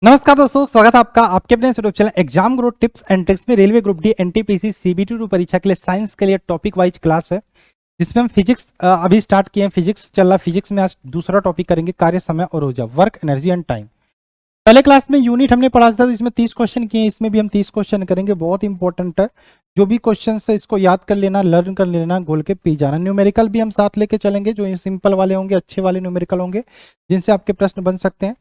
नमस्कार दोस्तों, स्वागत है आपका आपके अपने YouTube channel exam growth tips and tricks में। Railway group D, NTPC, CBT 2 परीक्षा के लिए साइंस के लिए टॉपिक वाइज क्लास है, जिसमें हम फिजिक्स अभी स्टार्ट किए हैं। फिजिक्स चल रहा, फिजिक्स में आज दूसरा टॉपिक करेंगे, कार्य, समय और ऊर्जा, वर्क, एनर्जी एंड टाइम। पहले क्लास में यूनिट हमने पढ़ा था, तो इसमें 30 क्वेश्चन किए हैं, इसमें भी हम 30 क्वेश्चन करेंगे। बहुत इंपॉर्टेंट है, जो भी क्वेश्चन है इसको याद कर लेना, लर्न कर लेना, गोल के पी जाना। न्यूमेरिकल भी हम साथ लेके चलेंगे, जो सिंपल वाले होंगे, अच्छे वाले न्यूमेरिकल होंगे, जिनसे आपके प्रश्न बन सकते हैं।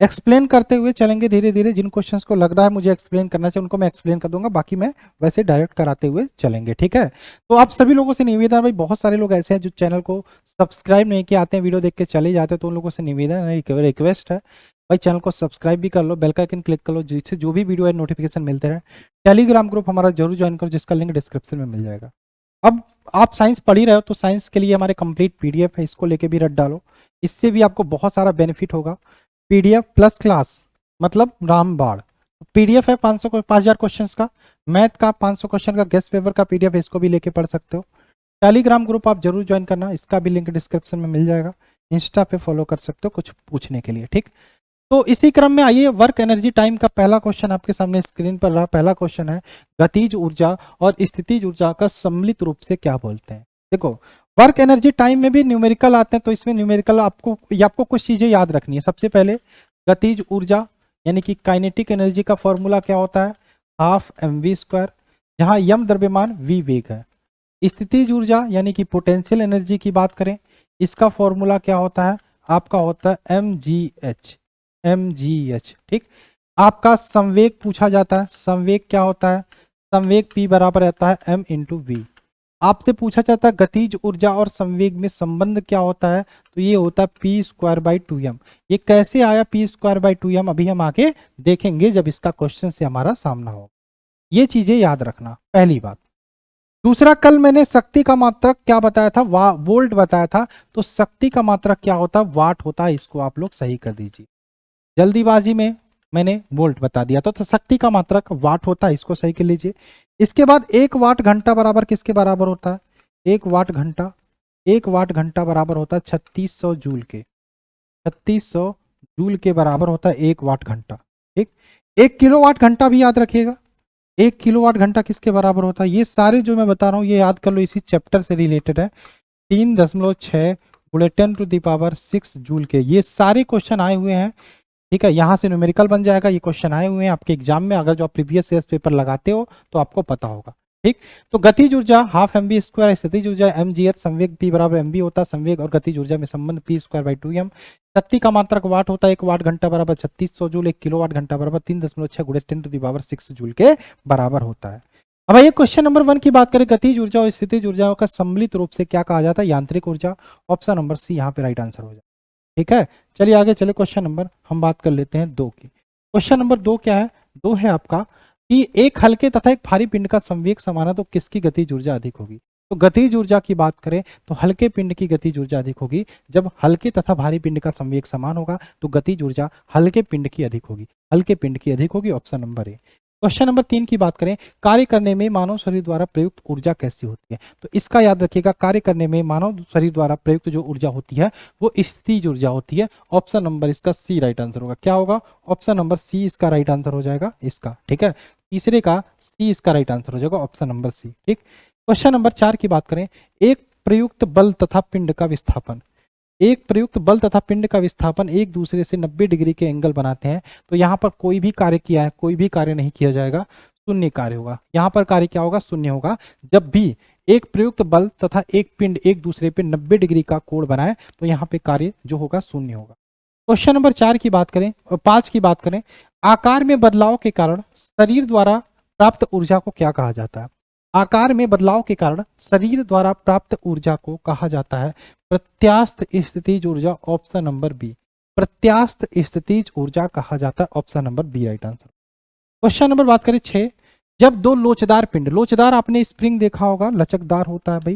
एक्सप्लेन करते हुए चलेंगे धीरे धीरे। जिन क्वेश्चंस को लग रहा है मुझे एक्सप्लेन करना चाहिए, उनको मैं एक्सप्लेन कर दूंगा, बाकी मैं वैसे डायरेक्ट कराते हुए चलेंगे, ठीक है। तो आप सभी लोगों से निवेदन है, भाई बहुत सारे लोग ऐसे हैं जो चैनल को सब्सक्राइब नहीं किए, आते हैं वीडियो देख के चले जाते हैं, तो उन लोगों से निवेदन है, रिक्वेस्ट है, भाई चैनल को सब्सक्राइब भी कर लो, बेल का आइकन क्लिक कर लो, जिससे जो भी वीडियो है नोटिफिकेशन मिलते रहे। टेलीग्राम ग्रुप हमारा जरूर ज्वाइन करो, जिसका लिंक डिस्क्रिप्शन में मिल जाएगा। अब आप साइंस पढ़ ही रहे हो, तो साइंस के लिए हमारे कंप्लीट पीडीएफ है, इसको लेके भी रट डालो, इससे भी आपको बहुत सारा बेनिफिट होगा। पीडीएफ प्लस क्लास मतलब रामबाण। पीडीएफ है 500 को 5000 क्वेश्चंस का, मैथ का 500 क्वेश्चन का गेस्ट पेपर का पीडीएफ, इसको भी लेके पढ़ सकते हो। टेलीग्राम ग्रुप आप जरूर ज्वाइन करना, इसका भी लिंक डिस्क्रिप्शन में मिल जाएगा। इंस्टा पे फॉलो कर सकते हो कुछ पूछने के लिए, ठीक। तो इसी क्रम में आइए, वर्क एनर्जी टाइम का पहला क्वेश्चन आपके सामने स्क्रीन पर रहा। पहला क्वेश्चन है, गतिज ऊर्जा और स्थितिज ऊर्जा का सम्मिलित रूप से क्या बोलते हैं। देखो, वर्क एनर्जी टाइम में भी न्यूमेरिकल आते हैं, तो इसमें न्यूमेरिकल आपको कुछ चीजें याद रखनी है। सबसे पहले गतिज ऊर्जा यानी कि काइनेटिक एनर्जी का फॉर्मूला क्या होता है, हाफ mv², जहां यम द्रव्यमान v वेग है। स्थितिज ऊर्जा यानी कि पोटेंशियल एनर्जी की बात करें, इसका फॉर्मूला क्या होता है, आपका होता है mgh, ठीक। आपका संवेग पूछा जाता है, संवेग क्या होता है, संवेग p बराबर रहता है m इंटू वी। आपसे पूछा जाता है गतिज ऊर्जा और संवेग में संबंध क्या होता है, तो ये होता है p²/2m। ये कैसे आया p²/2m, अभी हम आगे देखेंगे जब इसका क्वेश्चन से हमारा सामना हो। ये चीजें याद रखना, पहली बात। दूसरा, कल मैंने शक्ति का मात्रक क्या बताया था, वोल्ट बताया था, तो शक्ति का मात्रक क्या होता है, वाट होता है। इसको आप लोग सही कर दीजिए, जल्दीबाजी में मैंने वोल्ट बता दिया था, तो शक्ति का मात्रक वाट होता है, इसको सही कर लीजिए। इसके बाद 1 वाट घंटा बराबर किसके बराबर होता है, 1 वाट घंटा, 1 वाट घंटा बराबर होता है 3600 जूल के, 3600 जूल के बराबर होता है 1 वाट घंटा, ठीक। 1 किलोवाट घंटा भी याद रखिएगा, 1 किलोवाट घंटा किसके बराबर होता है। ये सारे जो मैं बता रहा हूँ ये याद कर लो, इसी चैप्टर से रिलेटेड है। 3.6 × 10⁶ जूल के, ये सारे क्वेश्चन आए हुए हैं, ठीक है। यहां से न्यूमेरिकल बन जाएगा, ये क्वेश्चन आए हुए हैं आपके एग्जाम में, अगर जो आप प्रीवियस ईयर पेपर लगाते हो तो आपको पता होगा, ठीक। तो गतिज ऊर्जा हाफ mv², स्थितिज ऊर्जा mgh, संवेग p बराबर mv होता है, संवेग और गतिज ऊर्जा में संबंध p²/2m। शक्ति का मात्रक वाट होता है, 1 वाट घंटा बराबर 3600 जूल, 1 किलोवाट घंटा बराबर 3.6 × 10⁶ जूल के बराबर होता है। अब ये क्वेश्चन नंबर 1 की बात करें, गतिज ऊर्जा और स्थितिज ऊर्जाओं का सम्मिलित रूप से क्या कहा जाता है, यांत्रिक ऊर्जा। ऑप्शन नंबर सी यहाँ पे राइट आंसर हो जाए, ठीक है। चलिए आगे चले, क्वेश्चन नंबर हम बात कर लेते हैं 2 की। क्वेश्चन नंबर 2 क्या है, 2 है आपका कि एक हल्के तथा एक भारी पिंड का संवेग समान है, तो किसकी गतिज ऊर्जा अधिक होगी। तो गतिज ऊर्जा की बात करें तो हल्के पिंड की गतिज ऊर्जा अधिक होगी। जब हल्के तथा भारी पिंड का संवेग समान होगा तो गतिज ऊर्जा हल्के पिंड की अधिक होगी, हल्के पिंड की अधिक होगी, option number A. Question number 3 की बात करें, कार्य करने में मानव शरीर द्वारा प्रयुक्त ऊर्जा कैसी होती है। तो इसका याद रखिएगा, कार्य करने में मानव शरीर द्वारा प्रयुक्त जो ऊर्जा होती है वो स्थितिज ऊर्जा होती है। ऑप्शन नंबर इसका सी राइट आंसर होगा। क्या होगा, ऑप्शन नंबर सी इसका राइट आंसर हो जाएगा इसका, ठीक है। तीसरे का सी इसका राइट आंसर हो जाएगा, ऑप्शन नंबर सी, ठीक। क्वेश्चन नंबर 4 की बात करें, एक प्रयुक्त बल तथा पिंड का विस्थापन, एक प्रयुक्त बल तथा पिंड का विस्थापन एक दूसरे से 90 डिग्री के एंगल बनाते हैं, तो यहाँ पर कोई भी कार्य किया है, कोई भी कार्य नहीं किया जाएगा, शून्य कार्य होगा। यहाँ पर कार्य क्या होगा, शून्य होगा। जब भी एक प्रयुक्त बल तथा एक पिंड एक दूसरे पे 90 डिग्री का कोण बनाए तो यहाँ पे कार्य जो होगा शून्य होगा। क्वेश्चन नंबर 4 की बात करें और 5 की बात करें, आकार में बदलाव के कारण शरीर द्वारा प्राप्त ऊर्जा को क्या कहा जाता है। आकार में बदलाव के कारण शरीर द्वारा प्राप्त ऊर्जा को कहा जाता है प्रत्यास्थ स्थितिज ऊर्जा, ऑप्शन नंबर बी। प्रत्यास्थ स्थितिज ऊर्जा कहा जाता है, option number B right answer. Question number बात करें 6, जब दो लोचदार पिंड, लोचदार आपने स्प्रिंग देखा होगा, लचकदार होता है भाई,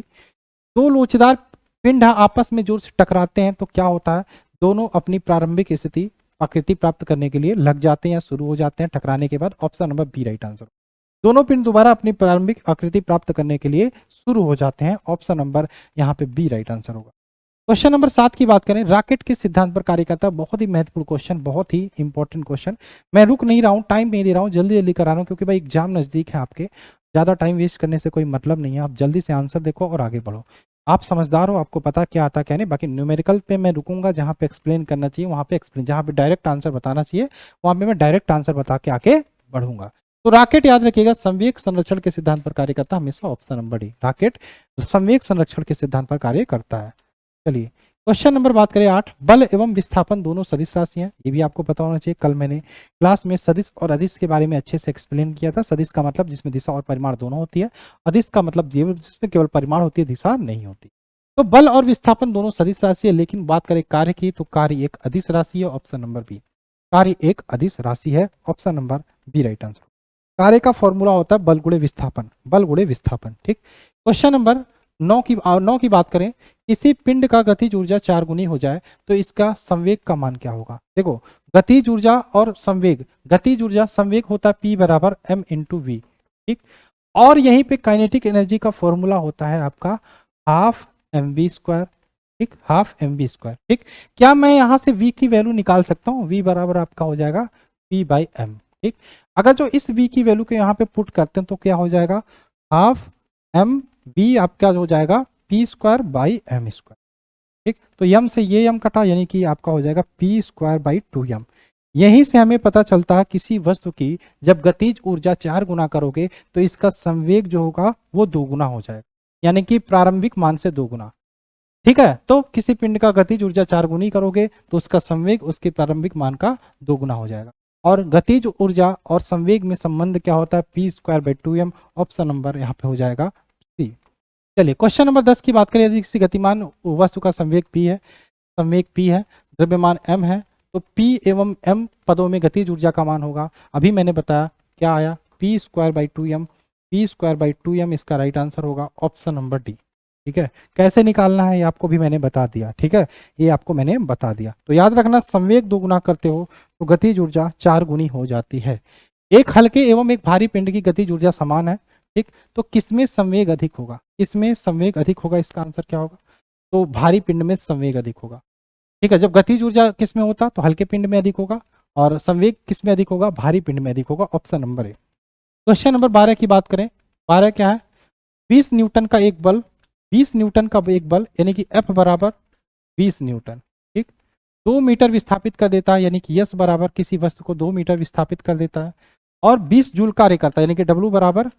दो लोचदार पिंड आपस में जोर से टकराते हैं तो क्या होता है, दोनों अपनी प्रारंभिक स्थिति आकृति प्राप्त करने के लिए लग जाते हैं या शुरू हो जाते हैं टकराने के बाद, option number B right answer. दोनों पिंड दोबारा अपनी प्रारंभिक आकृति प्राप्त करने के लिए शुरू हो जाते हैं, ऑप्शन नंबर यहाँ पे बी राइट आंसर होगा। क्वेश्चन नंबर 7 की बात करें, रॉकेट के सिद्धांत पर कार्य करता है। बहुत ही महत्वपूर्ण क्वेश्चन, बहुत ही इंपॉर्टेंट क्वेश्चन। मैं रुक नहीं रहा हूँ, टाइम नहीं दे रहा हूँ, जल्दी जल्दी करा रहा हूँ क्योंकि भाई एग्जाम नजदीक है आपके। ज्यादा टाइम वेस्ट करने से कोई मतलब नहीं है, आप जल्दी से आंसर देखो और आगे बढ़ो। आप समझदार हो, आपको पता क्या आता क्या नहीं। बाकी न्यूमेरिकल पे मैं रुकूंगा, जहाँ पे एक्सप्लेन करना चाहिए वहाँ पे एक्सप्लेन, जहाँ पे डायरेक्ट आंसर बताना चाहिए वहाँ पे मैं डायरेक्ट आंसर बता के आगे बढ़ूंगा। तो रॉकेट याद रखिएगा संवेग संरक्षण के सिद्धांत पर कार्य करता है, हमेशा ऑप्शन नंबर डी, रॉकेट संवेग संरक्षण के सिद्धांत पर कार्य करता है। चलिए क्वेश्चन नंबर बात करें 8, बल एवं विस्थापन दोनों सदिश राशि हैं, ये भी आपको पता होना चाहिए। कल मैंने क्लास में सदिश और अदिश के बारे में अच्छे से एक्सप्लेन किया था। सदिश का मतलब जिसमें दिशा और परिमाण दोनों होती है, अदिश का मतलब जिसमें केवल परिमाण होती है, दिशा नहीं होती। तो बल और विस्थापन दोनों सदिश राशि है, लेकिन बात करें कार्य की तो कार्य एक अदिश राशि है, ऑप्शन नंबर बी, कार्य एक अदिश राशि है, option number B right answer. कार्य का फॉर्मूला होता है बल गुणे विस्थापन, बल गुणे विस्थापन। ठीक, क्वेश्चन नंबर 9 की बात करें, किसी पिंड का गतिज ऊर्जा 4 गुनी हो जाए तो इसका संवेग का मान क्या होगा। देखो गतिज ऊर्जा और संवेग, गतिज ऊर्जा संवेग होता है P बराबर m इंटू वी। ठीक, और यहीं पे काइनेटिक एनर्जी का फॉर्मूला होता है आपका हाफ एम वी स्क्वायर। ठीक, हाफ एम वी स्क्वायर। ठीक, क्या मैं यहां से v की वैल्यू निकाल सकता हूँ, v बराबर आपका हो जाएगा P बाई एम। ठीक, अगर जो इस v की वैल्यू को यहाँ पे पुट करते हैं तो क्या हो जाएगा, हाफ एम वी आपका हो जाएगा P square by M square. ठीक, तो यम से ये यम कटा, यानी कि आपका हो जाएगा पी स्क्वायर बाई 2m। यहीं से हमें पता चलता है किसी वस्तु की जब गतिज ऊर्जा 4 गुना करोगे तो इसका संवेग जो होगा वो 2 गुना हो जाएगा, यानी कि प्रारंभिक मान से 2 गुना। ठीक है, तो किसी पिंड का गतिज ऊर्जा 4 गुनी करोगे तो उसका संवेग उसके प्रारंभिक मान का 2 गुना हो जाएगा। और गतिज ऊर्जा और संवेग में संबंध क्या होता है, P square by 2m, option number यहाँ पे हो जाएगा सी। चलिए क्वेश्चन नंबर 10 की बात करें, यदि किसी गतिमान वस्तु का संवेग p है, संवेग p है, द्रव्यमान m है, तो p एवं m पदों में गतिज ऊर्जा का मान होगा। अभी मैंने बताया क्या आया, p square by 2m, p square by 2m इसका राइट आंसर होगा, ऑप्शन नंबर डी। ठीक है, कैसे निकालना है ये आपको भी मैंने बता दिया। ठीक है, ये आपको मैंने बता दिया। तो याद रखना, संवेग 2 गुना करते हो तो गतिज ऊर्जा 4 गुनी हो जाती है। एक हल्के एवं एक भारी पिंड की गतिज ऊर्जा समान है। ठीक, तो किसमें संवेग अधिक होगा, किसमें संवेग अधिक होगा, इसका आंसर क्या होगा, तो भारी पिंड में संवेग अधिक होगा। ठीक है, जब गतिज ऊर्जा किसमें होता तो हल्के पिंड में अधिक होगा, और संवेग किसमें अधिक होगा, भारी पिंड में अधिक होगा, option number A. Question number 12 की बात करें, 12 क्या है, 20 न्यूटन का एक बल, 20 न्यूटन का एक बल यानी कि F बराबर 20 न्यूटन। ठीक, 2 मीटर विस्थापित कर देता है, यानी कि यस बराबर किसी वस्तु को 2 मीटर विस्थापित कर देता है, और 20 जूल कार्य करता है, यानी कि W बराबर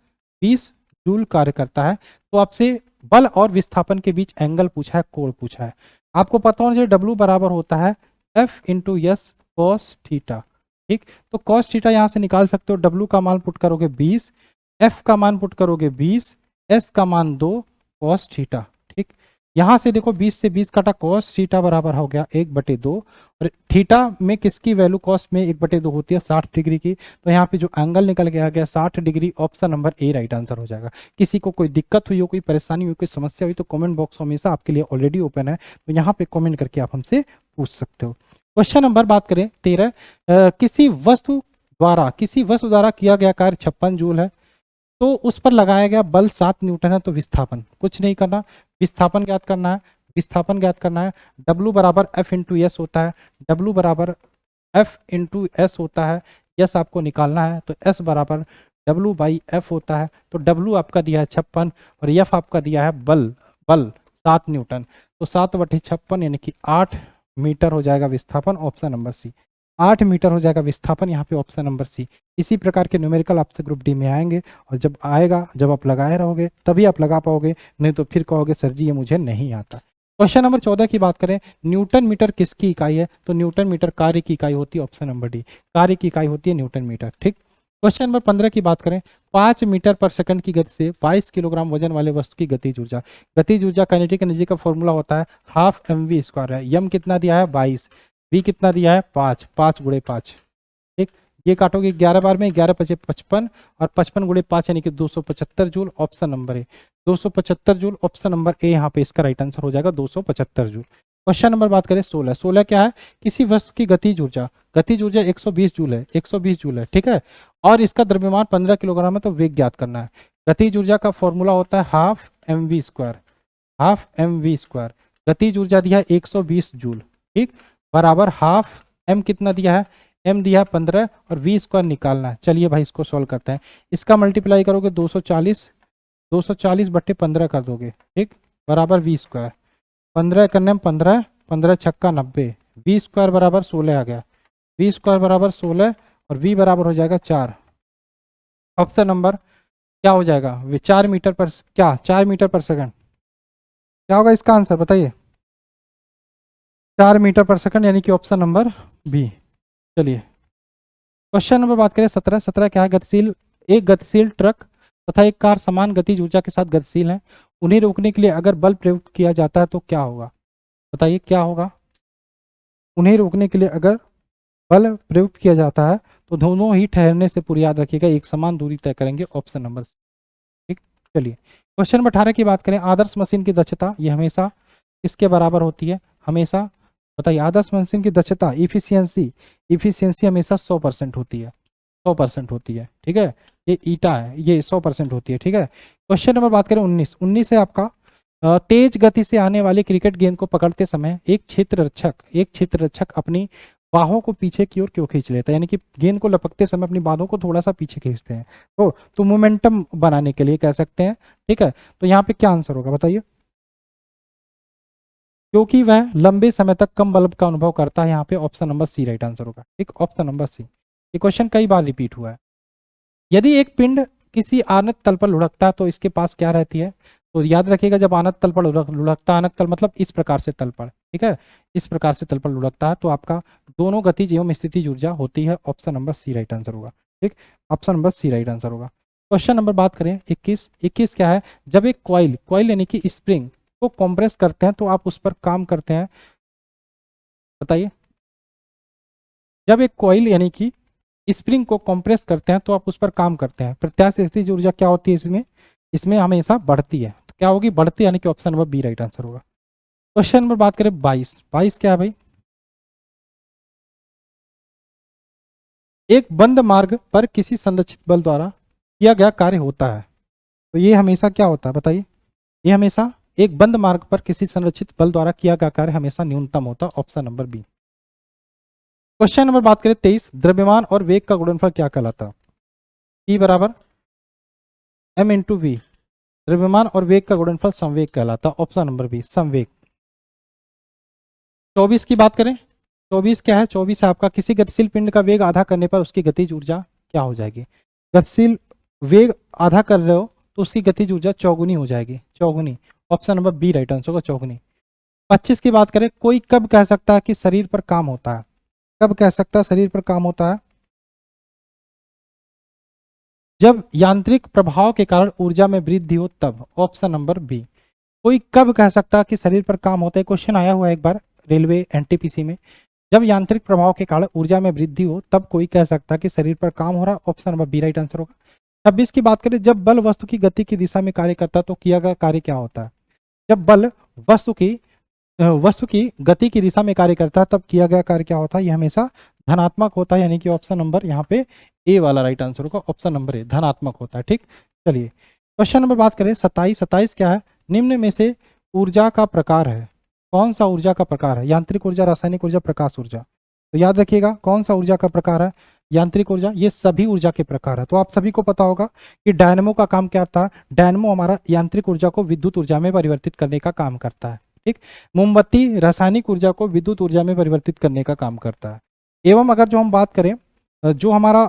20 जूल कार्य करता है। तो आपसे बल और विस्थापन के बीच एंगल पूछा है, कोण पूछा है। आपको पता होना चाहिए W बराबर होता है F into yes cos theta. ठीक, तो कॉस थीटा यहां से निकाल सकते हो, W का मान पुट करोगे 20, F का मान पुट करोगे 20, S का मान 2 कॉस थीटा। ठीक, यहां से देखो 20 से 20 काटा, कॉस थीटा बराबर हो गया 1/2, और थीटा में किसकी वैल्यू कॉस में 1/2 होती है 60 डिग्री की, तो यहाँ पे जो एंगल निकल के आ गया 60 degree, option number A right answer हो जाएगा। किसी को कोई दिक्कत हुई हो, कोई परेशानी हुई, कोई समस्या हुई तो कमेंट बॉक्स हमेशा आपके लिए ऑलरेडी ओपन है, तो यहाँ पे कमेंट करके आप हमसे पूछ सकते हो। क्वेश्चन नंबर बात करें 13, किसी वस्तु द्वारा किया गया कार्य 56 जूल है, तो उस पर लगाया गया बल 7 न्यूटन है, तो विस्थापन कुछ नहीं करना, विस्थापन ज्ञात करना है। विस्थापन ज्ञात करना है, W बराबर F इंटू एस होता है, W बराबर F इंटू एस होता है, यस आपको निकालना है, तो S बराबर W बाई F होता है। तो W आपका दिया है 56 और F आपका दिया है बल 7 न्यूटन, तो 7/56 यानी कि 8 मीटर हो जाएगा विस्थापन, ऑप्शन नंबर सी। 8 मीटर हो जाएगा विस्थापन, यहाँ पे ऑप्शन नंबर सी। इसी प्रकार के न्यूमेरिकल आपसे ग्रुप डी में आएंगे, और जब आएगा, जब आप लगाए रहोगे तभी आप लगा पाओगे, नहीं तो फिर कहोगे सर जी ये मुझे नहीं आता। क्वेश्चन नंबर 14 की बात करें, न्यूटन मीटर किसकी इकाई है, तो न्यूटन मीटर कार्य की इकाई होती है, ऑप्शन नंबर डी, कार्य की इकाई होती है न्यूटन मीटर। ठीक, क्वेश्चन नंबर 15 की बात करें, 5 मीटर पर सेकंड की गति से 22 किलोग्राम वजन वाले वस्तु की गतिज ऊर्जा काइनेटिक एनर्जी का फॉर्मूला होता है हाफ एम वी स्क्वायर है। यम कितना दिया है 22, वी कितना दिया है 5, 5 गुणे 5। ठीक, ये काटोगे 11 बार में, 11 पचे 55, और 55 गुणे 5 यानी कि 275 joule, option number A 275 joule, option number A यहाँ पे इसका राइट आंसर हो जाएगा 275 जूल। क्वेश्चन नंबर बात करें 16, 16 क्या है, किसी वस्तु की गतिज ऊर्जा 120 जूल है, 120 जूल है। ठीक है, और इसका द्रव्यमान 15 किलोग्राम है, तो वेग ज्ञात करना है। गतिज ऊर्जा का फॉर्मूला होता है half M V square, half M V square. गतिज ऊर्जा दिया है 120 जूल, ठीक, बराबर हाफ m कितना दिया है, m दिया है 15 और v स्क्वायर निकालना है। चलिए भाई इसको सॉल्व करते हैं। इसका मल्टीप्लाई करोगे 240 बट्टे 15 कर दोगे, ठीक, बराबर v स्क्वायर, 15 करने में 15, 15 छक्का 90, v स्क्वायर बराबर 16 आ गया, v स्क्वायर बराबर 16 और v बराबर हो जाएगा 4। ऑप्शन नंबर क्या हो जाएगा, वे 4 मीटर पर, क्या 4 मीटर पर सेकंड, क्या होगा इसका आंसर बताइए, 4 मीटर पर सेकंड, यानी कि ऑप्शन नंबर बी। चलिए क्वेश्चन नंबर बात करें 17। 17 क्या है, गतिशील, एक गतिशील ट्रक तथा एक कार समान गतिज ऊर्जा के साथ गतिशील हैं, उन्हें रोकने के लिए अगर बल प्रयुक्त किया जाता है तो क्या होगा, बताइए क्या होगा। उन्हें रोकने के लिए अगर बल प्रयुक्त किया जाता है तो दोनों ही ठहरने से, पूरी याद रखिएगा, एक समान दूरी तय करेंगे, ऑप्शन नंबर सी, ठीक। चलिए क्वेश्चन नंबर 18 की बात करें, आदर्श मशीन की दक्षता ये हमेशा किसके बराबर होती है, हमेशा, बताइए, आदर्श मशीन की दक्षता इफिशियंसी, इफिशियंसी हमेशा 100% होती है, 100% होती है, ठीक है, ये ईटा है, ये 100% होती है, ठीक है। क्वेश्चन नंबर बात करें 19। 19 है आपका, तेज गति से आने वाली क्रिकेट गेंद को पकड़ते समय एक क्षेत्र रक्षक अपनी बाहों को पीछे की ओर क्यों खींच लेता है, यानी कि गेंद को लपकते समय अपनी बाहों को थोड़ा सा पीछे खींचते हैं, तो मोमेंटम बनाने के लिए कह सकते हैं, ठीक है। तो यहाँ पे क्या आंसर होगा बताइए, क्योंकि वह लंबे समय तक कम बल का अनुभव करता है, यहाँ पे option number C right answer होगा, ठीक, ऑप्शन नंबर सी। ये क्वेश्चन कई बार रिपीट हुआ है। यदि एक पिंड किसी आनत तल पर लुढ़कता है तो इसके पास क्या रहती है, तो याद रखिएगा, जब आनत तल पर लुढ़कता है, आनत तल मतलब इस प्रकार से तल पर, ठीक है, इस प्रकार से तल पर लुढ़कता है, तो आपका दोनों गतिज एवं स्थितिज ऊर्जा होती है, option number C right answer होगा, ठीक, option number C right answer होगा। क्वेश्चन नंबर बात करें 21। 21 क्या है, जब एक कॉइल यानी कि स्प्रिंग को कॉम्प्रेस करते हैं तो आप उस पर काम करते हैं, बताइए, जब एक कॉइल यानी कि स्प्रिंग को कंप्रेस करते हैं तो आप उस पर काम करते हैं, प्रत्यास्थ स्थितिज ऊर्जा क्या होती है इसमें, इसमें हमेशा बढ़ती है, तो क्या होगी, बढ़ती, यानी कि option number B right answer होगा। क्वेश्चन नंबर बात करें 22। 22 क्या है भाई, एक बंद मार्ग पर किसी संरक्षित बल द्वारा किया गया कार्य होता है, तो ये हमेशा क्या होता है बताइए, ये हमेशा एक बंद मार्ग पर किसी संरक्षित बल द्वारा किया गया कार्य हमेशा न्यूनतम होता है, option number B. Question number बात करें 23। द्रव्यमान और वेग का गुणनफल क्या कहलाता है, ई बराबर एम इंटू वी, द्रव्यमान और वेग का गुणनफल संवेग कहलाता है, ऑप्शन नंबर बी संवेग। 24 की बात करें, 24 क्या है, 24 है आपका, किसी गतिशील पिंड का वेग आधा करने पर उसकी गतिज ऊर्जा क्या हो जाएगी, गतिशील वेग आधा कर रहे हो तो उसकी गतिज ऊर्जा चौगुनी हो जाएगी, चौगुनी, option number B right answer होगा, चौगुनी। 25 की बात करें, कोई कब कह सकता है कि शरीर पर काम होता है, कब कह सकता है शरीर पर काम होता है, जब यांत्रिक प्रभाव के कारण ऊर्जा में वृद्धि हो तब, ऑप्शन नंबर बी। कोई कब कह सकता है कि शरीर पर काम होता है, क्वेश्चन आया हुआ है एक बार रेलवे एनटीपीसी में, जब यांत्रिक प्रभाव के कारण ऊर्जा में वृद्धि हो तब कोई कह सकता है कि शरीर पर काम हो रहा है, option number B right answer होगा। 26 की बात करें, जब बल वस्तु की गति की दिशा में कार्य करता है तो किया गया कार्य क्या होता है, जब बल वस्तु की गति की दिशा में कार्य करता है तब किया गया कार्य क्या होता है, यह हमेशा धनात्मक होता है, यानी कि ऑप्शन नंबर यहाँ पे ए वाला राइट आंसर होगा, ऑप्शन नंबर ए धनात्मक होता है, ठीक। चलिए क्वेश्चन नंबर बात करें 27। 27 क्या है, निम्न में से ऊर्जा का प्रकार है, कौन सा ऊर्जा का प्रकार है, यांत्रिक ऊर्जा, रासायनिक ऊर्जा, प्रकाश ऊर्जा, तो याद रखिएगा कौन सा ऊर्जा का प्रकार है, यांत्रिक ऊर्जा, ये सभी ऊर्जा के प्रकार है। तो आप सभी को पता होगा कि डायनमो का काम क्या था, डायनमो हमारा यांत्रिक ऊर्जा को विद्युत ऊर्जा में परिवर्तित करने का काम करता है, ठीक। मोमबत्ती रासायनिक ऊर्जा को विद्युत ऊर्जा में परिवर्तित करने का काम करता है। एवं अगर जो हम बात करें, जो हमारा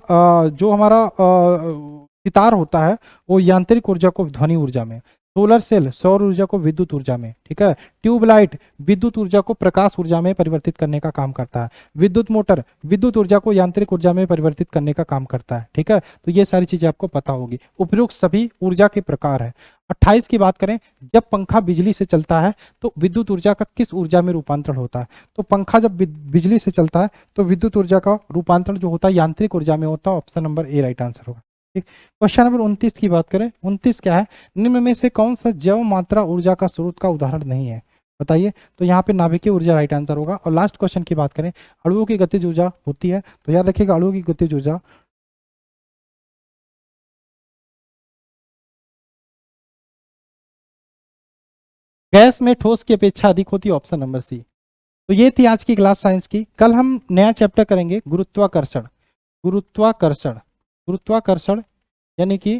सितार होता है वो यांत्रिक ऊर्जा को ध्वनि ऊर्जा में, सोलर सेल सौर ऊर्जा को विद्युत ऊर्जा में, ठीक है, ट्यूबलाइट विद्युत ऊर्जा को प्रकाश ऊर्जा में परिवर्तित करने का काम करता है, विद्युत मोटर विद्युत ऊर्जा को यांत्रिक ऊर्जा में परिवर्तित करने का काम करता है, ठीक है। तो ये सारी चीजें आपको पता होगी, उपयुक्त सभी ऊर्जा के प्रकार है। 28 की बात करें, जब पंखा बिजली से चलता है तो विद्युत ऊर्जा का किस ऊर्जा में रूपांतरण होता है, तो पंखा जब बिजली से चलता है तो विद्युत ऊर्जा का रूपांतरण जो होता है यांत्रिक ऊर्जा में होता है, option number A right answer होगा, ठीक। क्वेश्चन नंबर 29 की बात करें, 29 क्या है, निम्न में से कौन सा जैव मात्रा ऊर्जा का स्रोत का उदाहरण नहीं है, बताइए, तो यहाँ पे नाभिकीय ऊर्जा राइट आंसर होगा। और लास्ट क्वेश्चन की बात करें, अणुओं की गतिज ऊर्जा होती है, तो याद रखिएगा अणुओं की गतिज ऊर्जा गैस में ठोस की अपेक्षा अधिक होती है, ऑप्शन नंबर सी। तो ये थी आज की क्लास साइंस की। कल हम नया चैप्टर करेंगे गुरुत्वाकर्षण। गुरुत्वाकर्षण, गुरुत्वाकर्षण यानी कि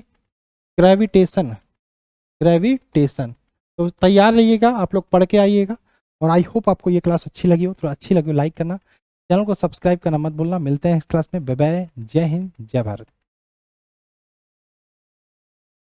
ग्रेविटेशन, ग्रेविटेशन। तो तैयार रहिएगा, आप लोग पढ़ के आइएगा। और आई होप आपको ये क्लास अच्छी लगी हो। तो अच्छी लगी हो लाइक करना, चैनल को सब्सक्राइब करना मत भूलना। मिलते हैं इस क्लास में। बाय बाय, जय हिंद, जय भारत।